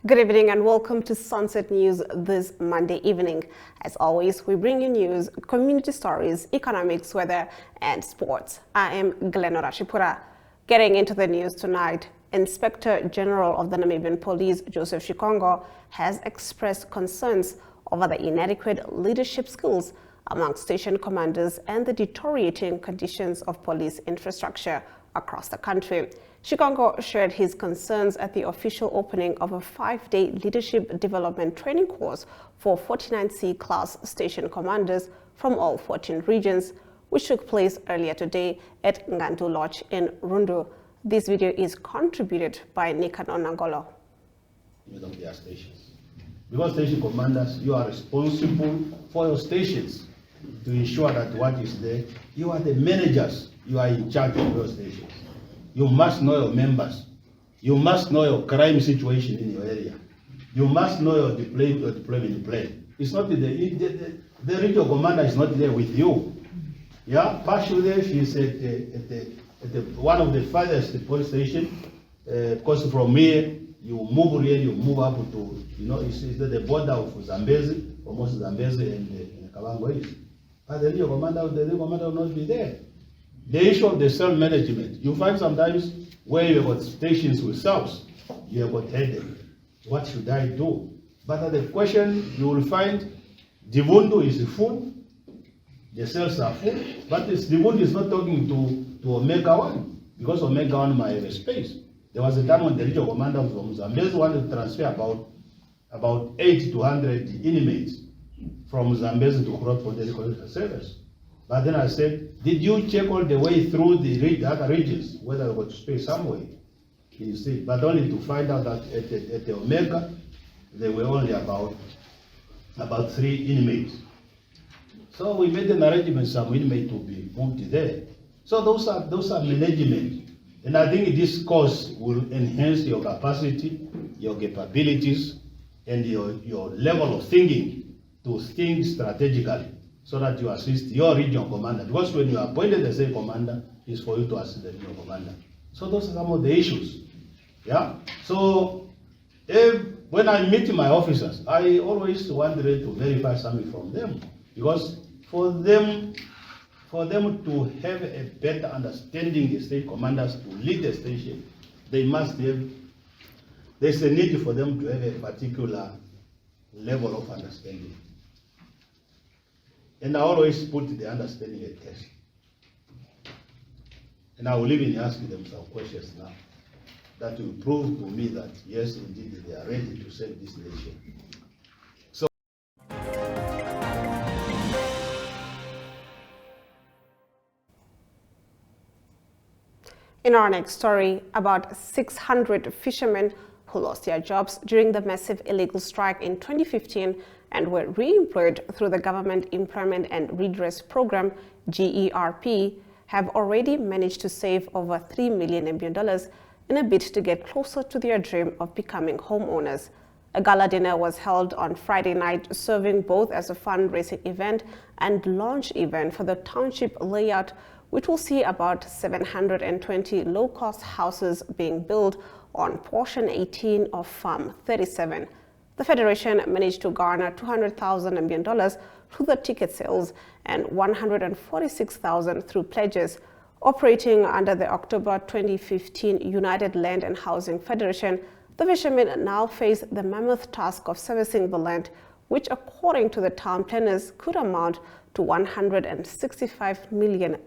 Good evening and welcome to Sunset News this Monday evening. As always, we bring you news, community stories, economics, weather, and sports. I am Glenora Shipura. Getting into the news tonight, Inspector General of the Namibian Police, Joseph Shikongo, has expressed concerns over the inadequate leadership skills among station commanders and the deteriorating conditions of police infrastructure across the country. Shikongo shared his concerns at the official opening of a 5-day leadership development training course for 49C class station commanders from all 14 regions, which took place earlier today at Ngandu Lodge in Rundu. This video is contributed by Nikano Nangolo. Of their stations. Because station commanders, you are responsible for your stations to ensure that what is there, you are the managers, you are in charge of your stations. You must know your members. You must know your crime situation in your area. You must know your deployment plan. It's not the regional commander is not there with you. Yeah, partially she's at one of the farthest police station. Because from here you move here, you move up to it's the border of Zambezi, almost Zambezi and Kavango East. But the regional commander will not be there. The issue of the cell management, you find sometimes where you have got stations with cells, you have got headache. What should I do? But at the question, you will find Divundu is full, the cells are full, but Divundu is not talking to Omega 1, because Omega 1 might have a space. There was a time when the regional commander from Zambezi wanted to transfer about 80 to 100 inmates from Zambezi to Grot for the Correctional Service. But then I said, did you check all the way through the other regions, whether they got space somewhere? You see, but only to find out that at the Omega, there were only about 3 inmates. So we made an arrangement, some inmates to be moved there. So those are management. And I think this course will enhance your capacity, your capabilities, and your level of thinking to think strategically, so that you assist your regional commander. Because when you are appointed as a commander, it's for you to assist the regional commander. So those are some of the issues. Yeah. So when I meet my officers, I always wanted to verify something from them, because for them to have a better understanding the state commanders to lead the station, they must have. There's a need for them to have a particular level of understanding. And I always put the understanding at test. And I will even ask them some questions now that will prove to me that, yes, indeed, they are ready to serve this nation. So, in our next story, about 600 fishermen who lost their jobs during the massive illegal strike in 2015 and were re-employed through the Government Employment and Redress Program, GERP, have already managed to save over $3 million in a bid to get closer to their dream of becoming homeowners. A gala dinner was held on Friday night, serving both as a fundraising event and launch event for the township layout, which will see about 720 low-cost houses being built on portion 18 of Farm 37. The Federation managed to garner $200,000 through the ticket sales and $146,000 through pledges. Operating under the October 2015 United Land and Housing Federation, the fishermen now face the mammoth task of servicing the land, which according to the town planners could amount to $165 million.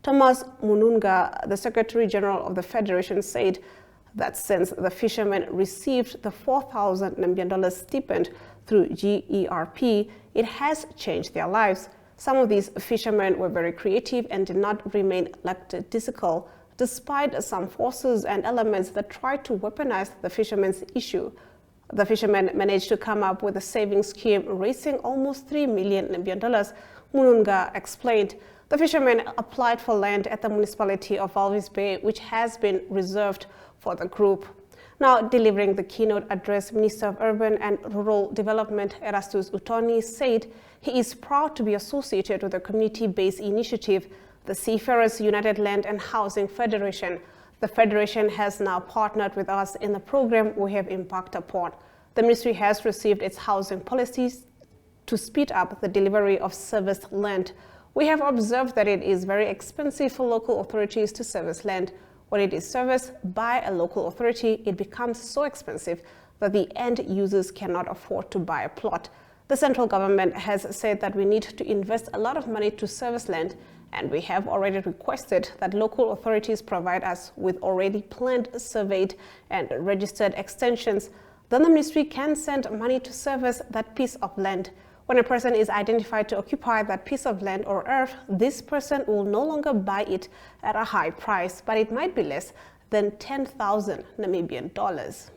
Thomas Mununga, the Secretary General of the Federation, said that since the fishermen received the $4,000 stipend through GERP, it has changed their lives. Some of these fishermen were very creative and did not remain lackadaisical, despite some forces and elements that tried to weaponize the fishermen's issue. The fishermen managed to come up with a savings scheme raising almost $3 million. Mununga explained. The fishermen applied for land at the municipality of Walvis Bay, which has been reserved for the group. Now, delivering the keynote address, Minister of Urban and Rural Development Erastus Utoni said he is proud to be associated with a community-based initiative, the Seafarers United Land and Housing Federation, The Federation has now partnered with us in the program we have embarked upon. The ministry has received its housing policies to speed up the delivery of serviced land. We have observed that it is very expensive for local authorities to service land. When it is serviced by a local authority, it becomes so expensive that the end users cannot afford to buy a plot. The central government has said that we need to invest a lot of money to service land, and we have already requested that local authorities provide us with already planned, surveyed, and registered extensions. Then the ministry can send money to service that piece of land. When a person is identified to occupy that piece of land or earth, this person will no longer buy it at a high price, but it might be less than 10,000 Namibian dollars.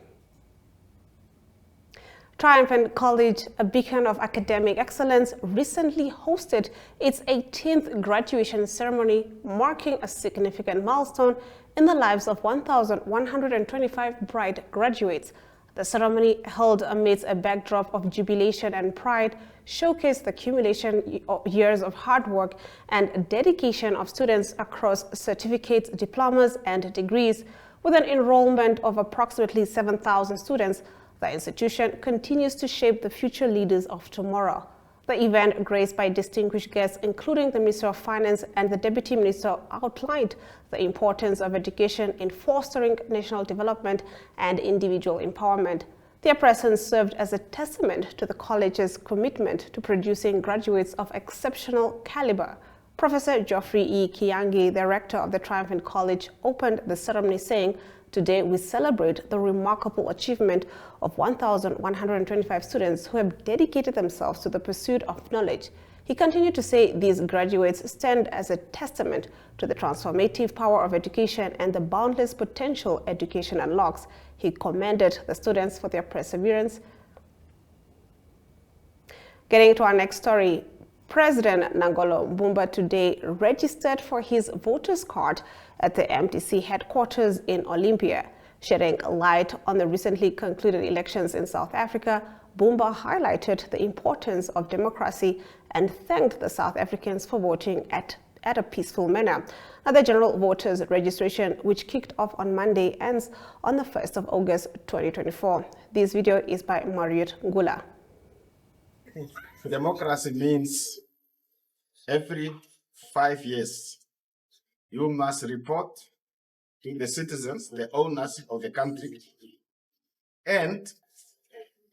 Triumphant College, a beacon of academic excellence, recently hosted its 18th graduation ceremony, marking a significant milestone in the lives of 1,125 bright graduates. The ceremony, held amidst a backdrop of jubilation and pride, showcased the accumulation of years of hard work and dedication of students across certificates, diplomas, and degrees. With an enrollment of approximately 7,000 students, the institution continues to shape the future leaders of tomorrow. The event, graced by distinguished guests, including the Minister of Finance and the Deputy Minister, outlined the importance of education in fostering national development and individual empowerment. Their presence served as a testament to the college's commitment to producing graduates of exceptional caliber. Professor Geoffrey E. Kiyangi, the rector of the Triumphant College, opened the ceremony saying, "Today we celebrate the remarkable achievement of 1,125 students who have dedicated themselves to the pursuit of knowledge." He continued to say these graduates stand as a testament to the transformative power of education and the boundless potential education unlocks. He commended the students for their perseverance. Getting to our next story, President Nangolo Mbumba today registered for his voter's card at the MDC headquarters in Olympia. Shedding light on the recently concluded elections in South Africa, Mbumba highlighted the importance of democracy and thanked the South Africans for voting at a peaceful manner. Now, the general voters registration, which kicked off on Monday, ends on the 1st of August 2024. This video is by Mariut Ngula. Democracy means every 5 years you must report to the citizens, the owners of the country, and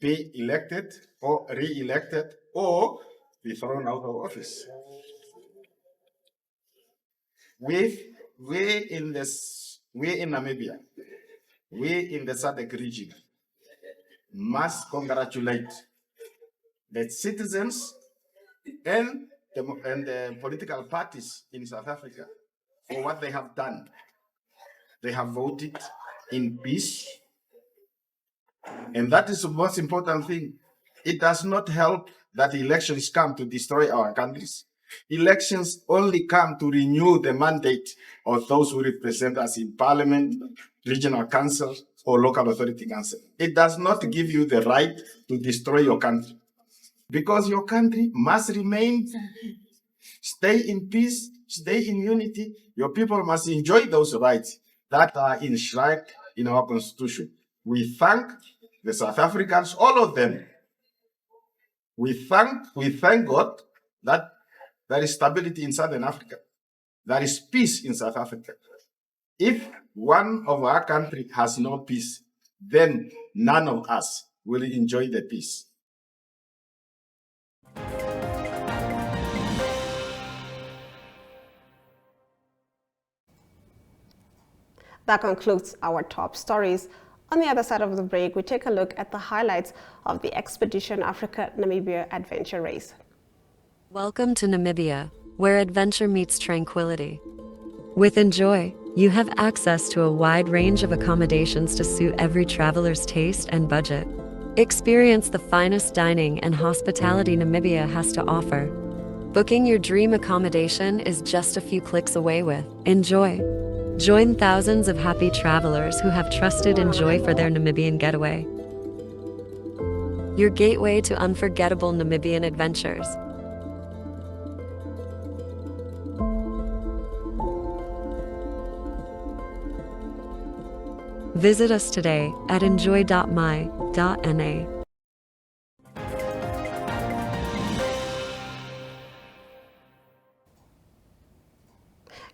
be elected or re-elected or be thrown out of office. We in Namibia, we in the SADC region must congratulate the citizens and the political parties in South Africa for what they have done. They have voted in peace, and that is the most important thing. It does not help that elections come to destroy our countries. Elections only come to renew the mandate of those who represent us in parliament, regional council, or local authority council. It does not give you the right to destroy your country, because your country must remain, stay in peace, stay in unity. Your people must enjoy those rights that are enshrined in our constitution. We thank the South Africans, all of them. We thank God that there is stability in Southern Africa. There is peace in South Africa. If one of our country has no peace, then none of us will enjoy the peace. That concludes our top stories. On the other side of the break, we take a look at the highlights of the Expedition Africa Namibia Adventure Race. Welcome to Namibia, where adventure meets tranquility. With Enjoy, you have access to a wide range of accommodations to suit every traveler's taste and budget. Experience the finest dining and hospitality Namibia has to offer. Booking your dream accommodation is just a few clicks away with Enjoy. Join thousands of happy travelers who have trusted Enjoy for their Namibian getaway. Your gateway to unforgettable Namibian adventures. Visit us today at enjoy.my.na.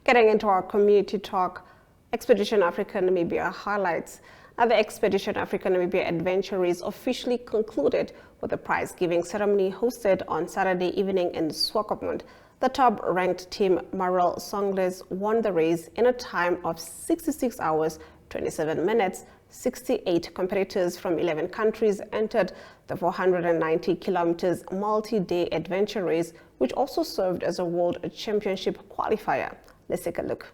Getting into our community talk, Expedition Africa Namibia highlights. Now, the Expedition Africa Namibia Adventure Race officially concluded with a prize-giving ceremony hosted on Saturday evening in Swakopmund. The top-ranked team, Marel Songles, won the race in a time of 66 hours, 27 minutes. 68 competitors from 11 countries entered the 490 kilometers multi-day adventure race, which also served as a World Championship qualifier. Let's take a look.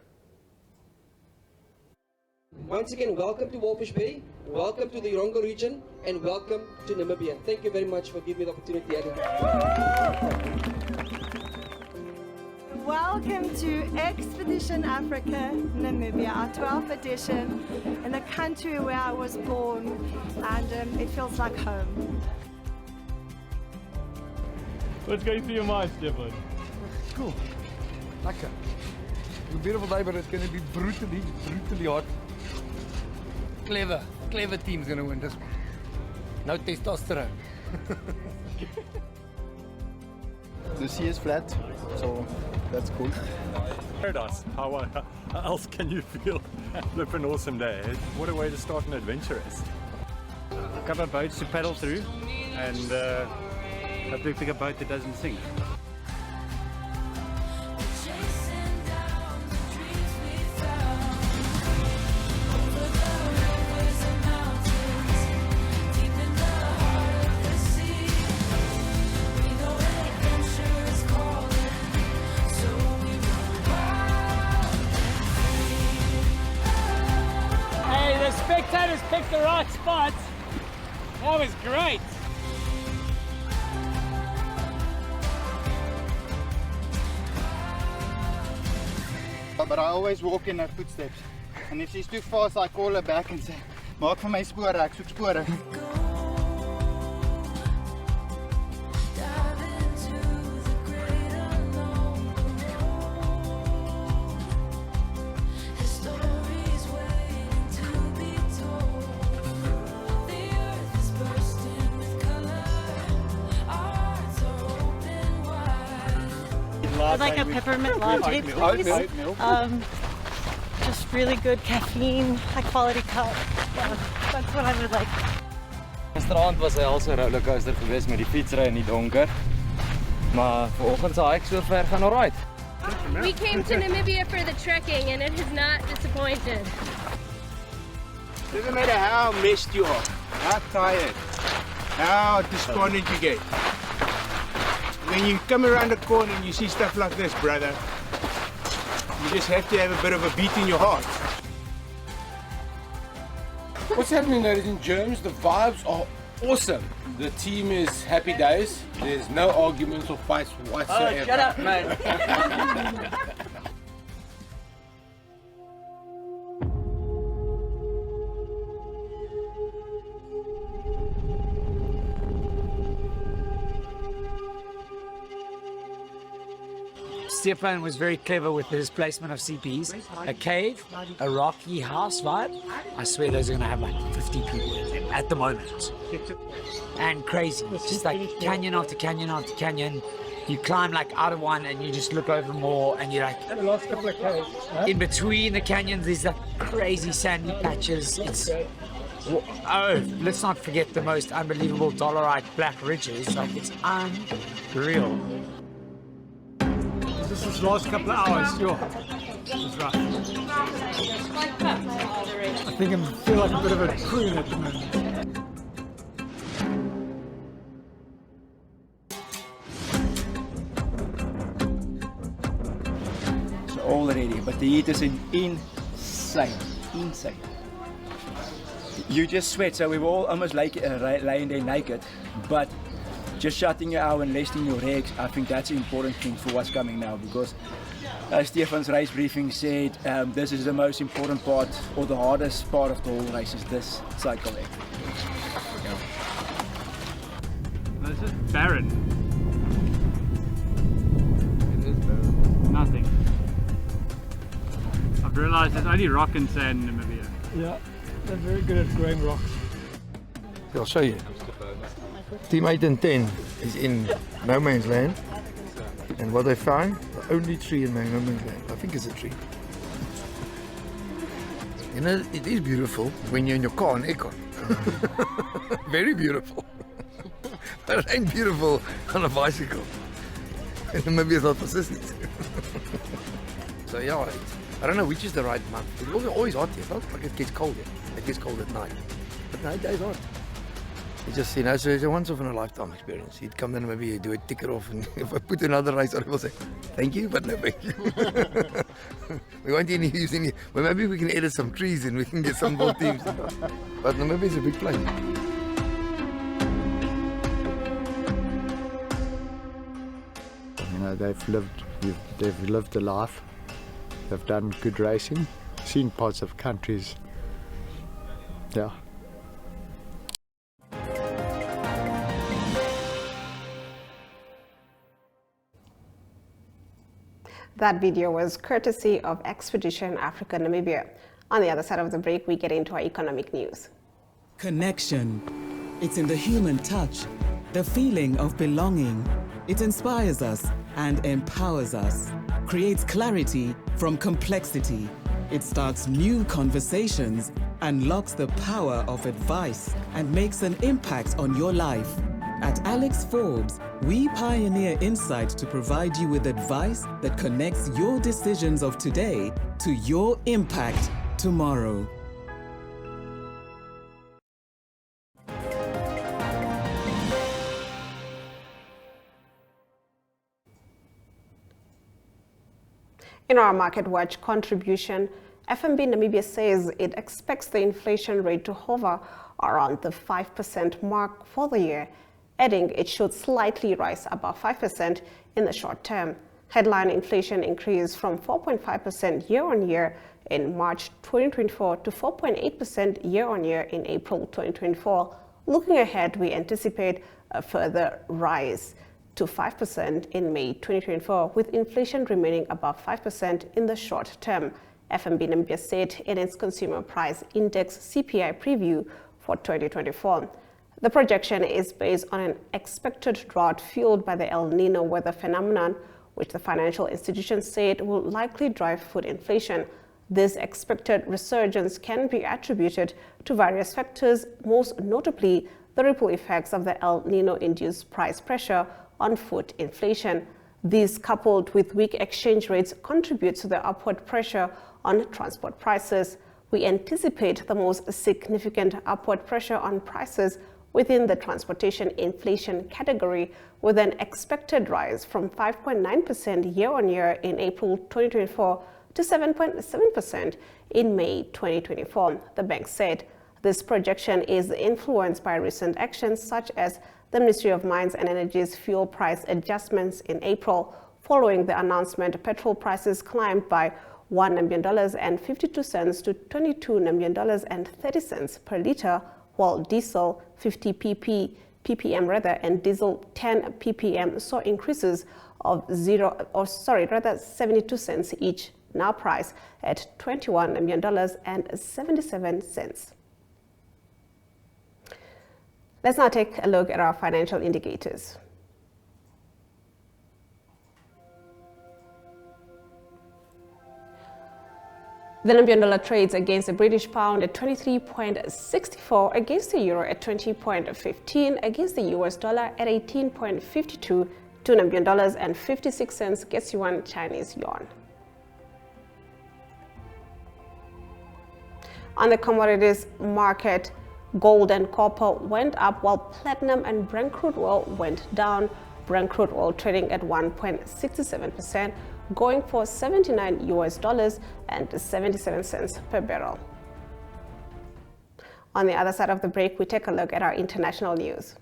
Once again, welcome to Walvis Bay, welcome to the Erongo region, and welcome to Namibia. Thank you very much for giving me the opportunity, Adam. Welcome to Expedition Africa Namibia, our 12th edition, in the country where I was born, and it feels like home. What's going through your mind, Stefan? Cool. Lekker. It's a beautiful day, but it's going to be brutally hot. Clever team's going to win this one. No testosterone. The sea is flat, so that's cool. Paradise. How else can you feel an awesome day? What a way to start an adventure race. A couple of boats to paddle through, and hopefully pick a boat that doesn't sink. Spectators picked the right spot. That was great. But I always walk in her footsteps. And if she's too fast, I call her back and say, maak vir my spore, ek soek spore. I'd like a peppermint latte, please. Just really good caffeine, high quality cup. Yeah, that's what I would like. Gisterand was hy al so 'n rollercoaster geweest met die fietsry in die donker. Maar vanoggend se hike so ver gaan alright. We came to Namibia for the trekking and it has not disappointed. Doesn't matter how messed you are, how tired, how despondent you get. When you come around the corner and you see stuff like this, brother, you just have to have a bit of a beat in your heart. What's happening, ladies and germs? The vibes are awesome. The team is happy days. There's no arguments or fights whatsoever. Oh, shut up, mate. Stefan was very clever with his placement of CPs. A cave, a rocky house vibe. I swear those are going to have like 50 people in them at the moment. And crazy. It's just like canyon after canyon after canyon. You climb like out of one and you just look over more and you're like, in between the canyons there's like crazy sandy patches. It's, oh, let's not forget the most unbelievable dolerite black ridges. Like, it's unreal. This is the last couple of hours, sure. That's right. I think I feel like a bit of a queen at the moment. So all ready, but the heat is insane. You just sweat, so we were all almost like lying there naked, but just shutting your hour and resting your legs, I think that's the important thing for what's coming now, because as Stefan's race briefing said, this is the most important part, or the hardest part of the whole race, is this cycle. This is barren. It is barren. Nothing. I've realized there's only rock and sand in Namibia. Yeah. They're very good at growing rocks. I'll show you. Team 8 and 10 is in no man's land. And what they found, the only tree in no man's land. I think it's a tree. You know, it is beautiful when you're in your car in aircon. Very beautiful. But it ain't beautiful on a bicycle. And maybe it's not for sissies. So yeah, I don't know which is the right month. It's always hot here. It's not like it gets cold here. It gets cold at night. But night days hot. It's just, you know, so it's a once in a lifetime experience. You'd come in and maybe you do a ticket off, and if I put another race on, people say, thank you, but no thank you. We won't use any, well, maybe we can edit some trees and we can get some more teams. But Namibia is a big place. You know, they've lived a life. They've done good racing, seen parts of countries. Yeah. That video was courtesy of Expedition Africa Namibia. On the other side of the break, we get into our economic news. Connection. It's in the human touch, the feeling of belonging. It inspires us and empowers us, creates clarity from complexity. It starts new conversations, unlocks the power of advice, and makes an impact on your life. At Alex Forbes, we pioneer insight to provide you with advice that connects your decisions of today to your impact tomorrow. In our Market Watch contribution, FNB Namibia says it expects the inflation rate to hover around the 5% mark for the year, adding it should slightly rise above 5% in the short term. Headline inflation increased from 4.5% year-on-year in March 2024 to 4.8% year-on-year in April 2024. Looking ahead, we anticipate a further rise to 5% in May 2024, with inflation remaining above 5% in the short term, FNB Namibia said in its Consumer Price Index CPI preview for 2024. The projection is based on an expected drought fueled by the El Nino weather phenomenon, which the financial institution said will likely drive food inflation. This expected resurgence can be attributed to various factors, most notably the ripple effects of the El Nino-induced price pressure on food inflation. These, coupled with weak exchange rates, contribute to the upward pressure on transport prices. We anticipate the most significant upward pressure on prices within the transportation inflation category, with an expected rise from 5.9% year-on-year in April 2024 to 7.7% in May 2024, the bank said. This projection is influenced by recent actions such as the Ministry of Mines and Energy's fuel price adjustments in April. Following the announcement, petrol prices climbed by $1 Namibian and 52 cents to $22 Namibian and 30 cents per liter, while diesel 50 ppm and diesel 10 ppm saw increases of 72 cents each, now priced at $21 Namibian and 77 cents. Let's now take a look at our financial indicators. The Namibian dollar trades against the British pound at 23.64, against the euro at 20.15, against the US dollar at 18.52, 2 Namibian dollars and 56 cents gets you one Chinese yuan. On the commodities market, gold and copper went up while platinum and Brent crude oil went down. Brent crude oil trading at 1.67%, going for $79 and 77 cents per barrel. On the other side of the break, we take a look at our international news.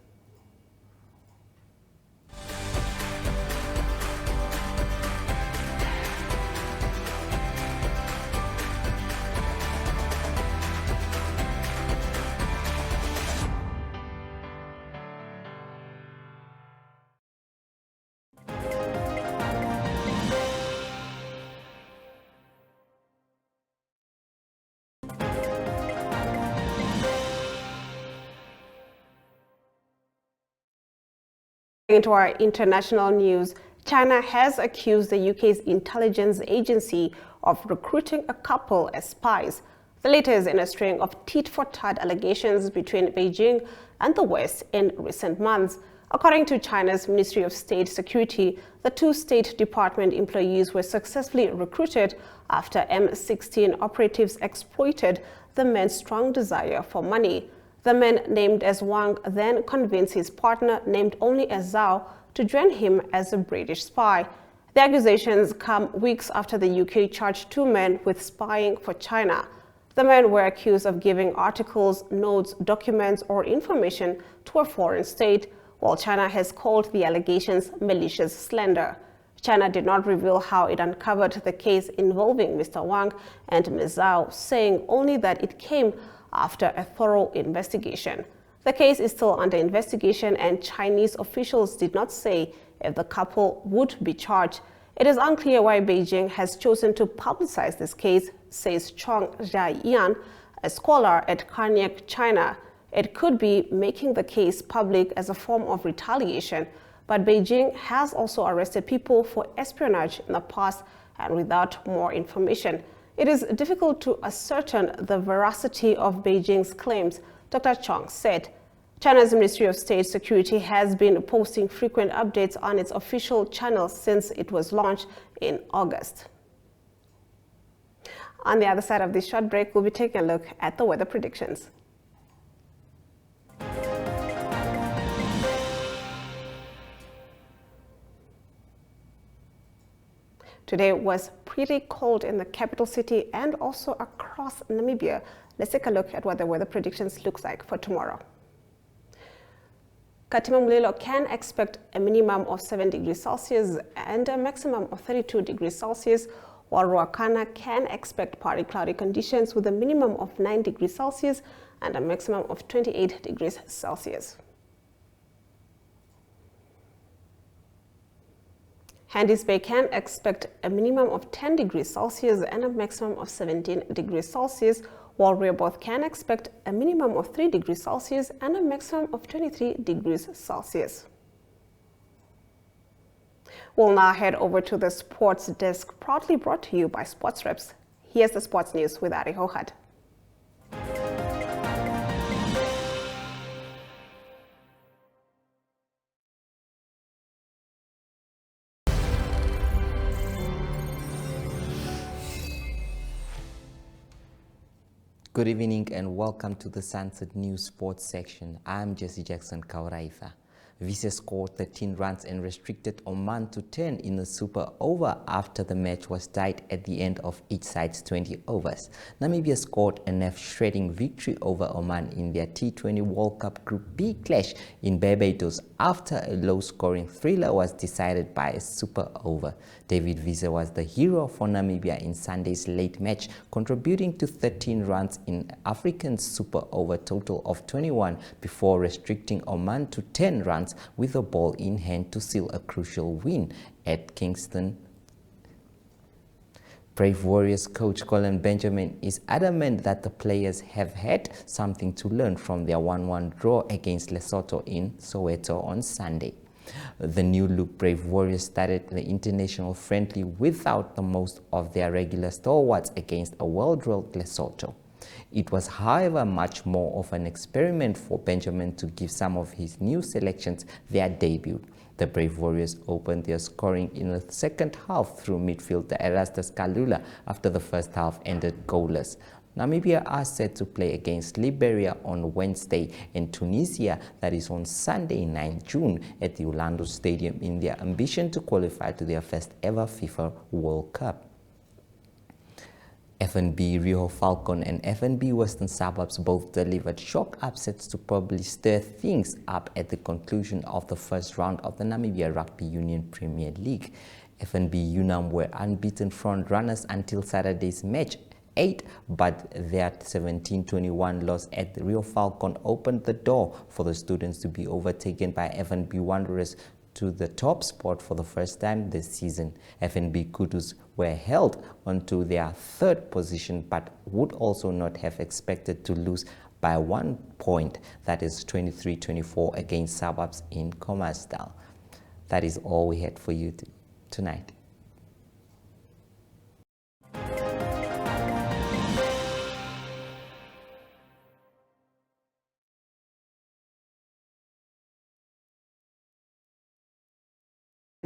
Into our international news, China has accused the UK's intelligence agency of recruiting a couple as spies. The latest in a string of tit-for-tat allegations between Beijing and the West in recent months. According to China's Ministry of State Security, the two State Department employees were successfully recruited after M16 operatives exploited the men's strong desire for money. The man named as Wang then convinced his partner, named only as Zhao, to join him as a British spy. The accusations come weeks after the UK charged two men with spying for China. The men were accused of giving articles, notes, documents, or information to a foreign state, while China has called the allegations malicious slander. China did not reveal how it uncovered the case involving Mr. Wang and Ms. Zhao, saying only that it came after a thorough investigation. The case is still under investigation, and Chinese officials did not say if the couple would be charged. It is unclear why Beijing has chosen to publicize this case, says Chong Zhaiyan, a scholar at Carnegie, China. It could be making the case public as a form of retaliation, but Beijing has also arrested people for espionage in the past and without more information. It is difficult to ascertain the veracity of Beijing's claims, Dr. Chong said. China's Ministry of State Security has been posting frequent updates on its official channels since it was launched in August. On the other side of this short break, we'll be taking a look at the weather predictions. Today was pretty cold in the capital city and also across Namibia. Let's take a look at what the weather predictions looks like for tomorrow. Katima Mulilo can expect a minimum of 7 degrees Celsius and a maximum of 32 degrees Celsius, while Ruacana can expect partly cloudy conditions with a minimum of 9 degrees Celsius and a maximum of 28 degrees Celsius. Handys Bay can expect a minimum of 10 degrees Celsius and a maximum of 17 degrees Celsius, while Rehoboth can expect a minimum of 3 degrees Celsius and a maximum of 23 degrees Celsius. We'll now head over to the sports desk, proudly brought to you by Sports Reps. Here's the sports news with Ari Hohad. Good evening and welcome to the Sunset News Sports section. I'm Jesse Jackson Kauraifa. Vise scored 13 runs and restricted Oman to 10 in the Super Over after the match was tied at the end of each side's 20 overs. Namibia scored a nerve-shredding victory over Oman in their T20 World Cup Group B clash in Barbados after a low-scoring thriller was decided by a Super Over. David Vise was the hero for Namibia in Sunday's late match, contributing to 13 runs in African Super Over total of 21 before restricting Oman to 10 runs with the ball in hand to seal a crucial win at Kingston. Brave Warriors coach Colin Benjamin is adamant that the players have had something to learn from their 1-1 draw against Lesotho in Soweto on Sunday. The new-look Brave Warriors started the international friendly without the most of their regular stalwarts against a well-drilled Lesotho. It was, however, much more of an experiment for Benjamin to give some of his new selections their debut. The Brave Warriors opened their scoring in the second half through midfielder Erastus Kalula after the first half ended goalless. Namibia are set to play against Liberia on Wednesday and Tunisia, that is on Sunday 9 June at the Orlando Stadium in their ambition to qualify to their first ever FIFA World Cup. FNB Rio Falcon and FNB Western Suburbs both delivered shock upsets to probably stir things up at the conclusion of the first round of the Namibia Rugby Union Premier League. FNB Unam were unbeaten front runners until Saturday's match 8, but their 17-21 loss at the Rio Falcon opened the door for the students to be overtaken by FNB Wanderers to the top spot for the first time this season. FNB Kudus were held onto their third position, but would also not have expected to lose by 1 point, that is 23-24 against Suburbs in Commersdal. That is all we had for you tonight.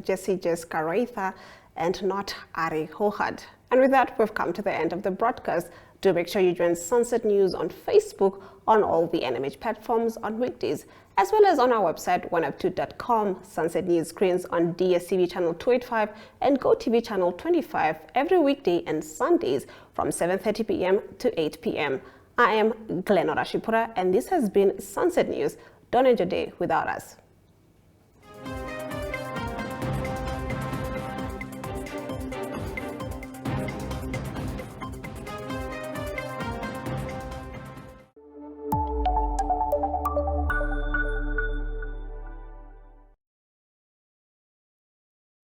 Jesse Kareitha and not Ari Hohad. And with that, we've come to the end of the broadcast. Do make sure you join Sunset News on Facebook, on all the NMH platforms on weekdays, as well as on our website, oneup2.com. Sunset News screens on DSTV channel 285 and GoTV channel 25 every weekday and Sundays from 7:30 p.m. to 8 p.m. I am Glenora Shipura, and this has been Sunset News. Don't end your day without us.